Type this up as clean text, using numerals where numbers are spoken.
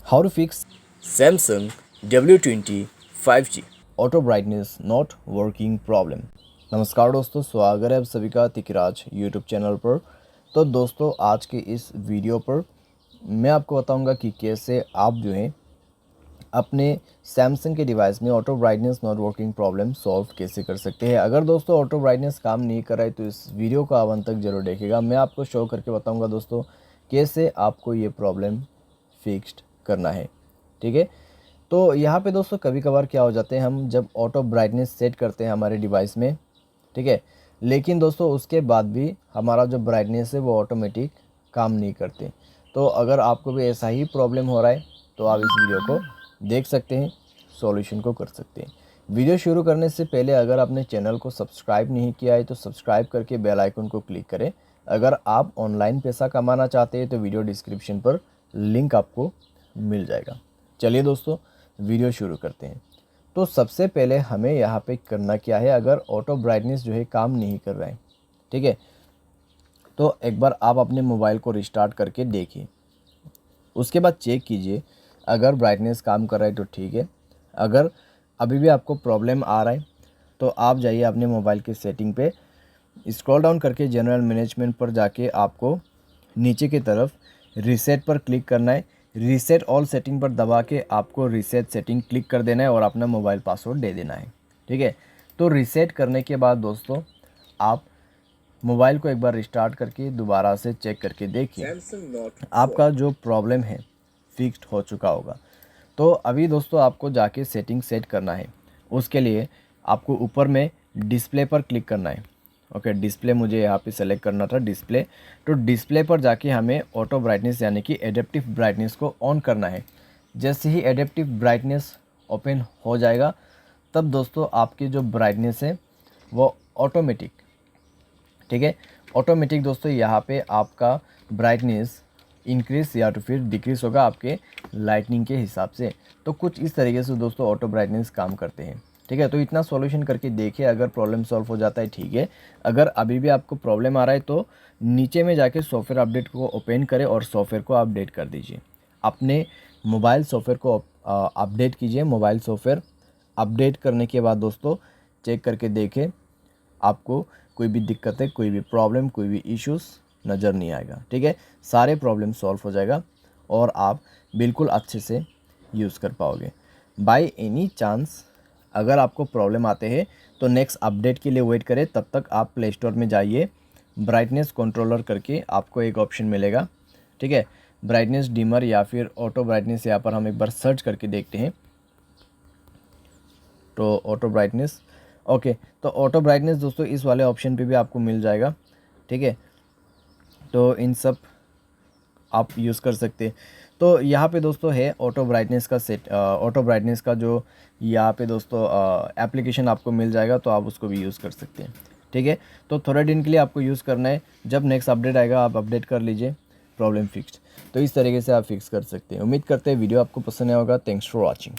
How to fix Samsung W20 5G। Auto brightness not working problem. नमस्कार दोस्तों, स्वागत है आप सभी का तिकराज यूट्यूब चैनल पर। तो दोस्तों, आज के इस वीडियो पर मैं आपको बताऊंगा कि कैसे आप जो है अपने सैमसंग के डिवाइस में auto brightness not working problem solve कैसे कर सकते हैं। अगर दोस्तों ऑटो ब्राइटनेस काम नहीं कर रहा है तो इस वीडियो को आप अंत तक जरूर देखेगा। मैं आपको शो करके बताऊँगा दोस्तों कैसे आपको ये प्रॉब्लम फिक्स्ड करना है। ठीक है, तो यहाँ पे दोस्तों कभी कभार क्या हो जाते हैं, हम जब ऑटो ब्राइटनेस सेट करते हैं हमारे डिवाइस में, ठीक है, लेकिन दोस्तों उसके बाद भी हमारा जो ब्राइटनेस है वो ऑटोमेटिक काम नहीं करते। तो अगर आपको भी ऐसा ही प्रॉब्लम हो रहा है तो आप इस वीडियो को देख सकते हैं, सॉल्यूशन को कर सकते हैं। वीडियो शुरू करने से पहले अगर आपने चैनल को सब्सक्राइब नहीं किया है तो सब्सक्राइब करके बेल आइकन को क्लिक करें। अगर आप ऑनलाइन पैसा कमाना चाहते हैं तो वीडियो डिस्क्रिप्शन पर लिंक आपको मिल जाएगा। चलिए दोस्तों, वीडियो शुरू करते हैं। तो सबसे पहले हमें यहाँ पे करना क्या है, अगर ऑटो ब्राइटनेस जो है काम नहीं कर रहा है, ठीक है, तो एक बार आप अपने मोबाइल को रिस्टार्ट करके देखिए। उसके बाद चेक कीजिए, अगर ब्राइटनेस काम कर रहा है तो ठीक है। अगर अभी भी आपको प्रॉब्लम आ रहा है तो आप जाइए अपने मोबाइल के सेटिंग पे, स्क्रॉल डाउन करके जनरल मैनेजमेंट पर जाके आपको नीचे की तरफ रीसेट पर क्लिक करना है। रीसेट ऑल सेटिंग पर दबा के आपको रीसेट सेटिंग क्लिक कर देना है और अपना मोबाइल पासवर्ड दे देना है। ठीक है, तो रीसेट करने के बाद दोस्तों आप मोबाइल को एक बार रिस्टार्ट करके दोबारा से चेक करके देखिए, आपका जो प्रॉब्लम है फिक्स्ड हो चुका होगा। तो अभी दोस्तों आपको जाके सेटिंग सेट करना है। उसके लिए आपको ऊपर में डिस्प्ले पर क्लिक करना है। ओके, डिस्प्ले मुझे यहाँ पे सेलेक्ट करना था, डिस्प्ले। तो डिस्प्ले पर जाके हमें ऑटो ब्राइटनेस यानी कि एडेप्टिव ब्राइटनेस को ऑन करना है। जैसे ही एडेप्टिव ब्राइटनेस ओपन हो जाएगा तब दोस्तों आपकी जो ब्राइटनेस है वो ऑटोमेटिक, ठीक है, ऑटोमेटिक दोस्तों यहाँ पे आपका ब्राइटनेस इंक्रीज या तो फिर डिक्रीज होगा आपके लाइटनिंग के हिसाब से। तो कुछ इस तरीके से दोस्तों ऑटो ब्राइटनेस काम करते हैं। ठीक है, तो इतना सॉल्यूशन करके देखिए, अगर प्रॉब्लम सॉल्व हो जाता है ठीक है। अगर अभी भी आपको प्रॉब्लम आ रहा है तो नीचे में जाके सॉफ्टवेयर अपडेट को ओपन करें और सॉफ्टवेयर को अपडेट कर दीजिए। अपने मोबाइल सॉफ्टवेयर को अपडेट कीजिए। मोबाइल सॉफ्टवेयर अपडेट करने के बाद दोस्तों चेक करके देखें, आपको कोई भी दिक्कत है, कोई भी प्रॉब्लम, कोई भी इश्यूज़ नज़र नहीं आएगा। ठीक है, सारे प्रॉब्लम सॉल्व हो जाएगा और आप बिल्कुल अच्छे से यूज़ कर पाओगे। बाय एनी चांस अगर आपको प्रॉब्लम आते हैं तो नेक्स्ट अपडेट के लिए वेट करें। तब तक आप प्ले स्टोर में जाइए, ब्राइटनेस कंट्रोलर करके आपको एक ऑप्शन मिलेगा। ठीक है, ब्राइटनेस डिमर या फिर ऑटो ब्राइटनेस, यहाँ पर हम एक बार सर्च करके देखते हैं। तो ऑटो ब्राइटनेस, ओके, तो ऑटो ब्राइटनेस दोस्तों इस वाले ऑप्शन पे भी आपको मिल जाएगा। ठीक है, तो इन सब आप यूज़ कर सकते हैं। तो यहाँ पे दोस्तों है ऑटो ब्राइटनेस का सेट, ऑटो ब्राइटनेस का जो यहाँ पे दोस्तों एप्लीकेशन आपको मिल जाएगा, तो आप उसको भी यूज़ कर सकते हैं। ठीक है, तो थोड़े दिन के लिए आपको यूज़ करना है, जब नेक्स्ट अपडेट आएगा आप अपडेट कर लीजिए, प्रॉब्लम फिक्स्ड। तो इस तरीके से आप फिक्स कर सकते हैं। उम्मीद करते हैं वीडियो आपको पसंद आया होगा। Thanks for watching.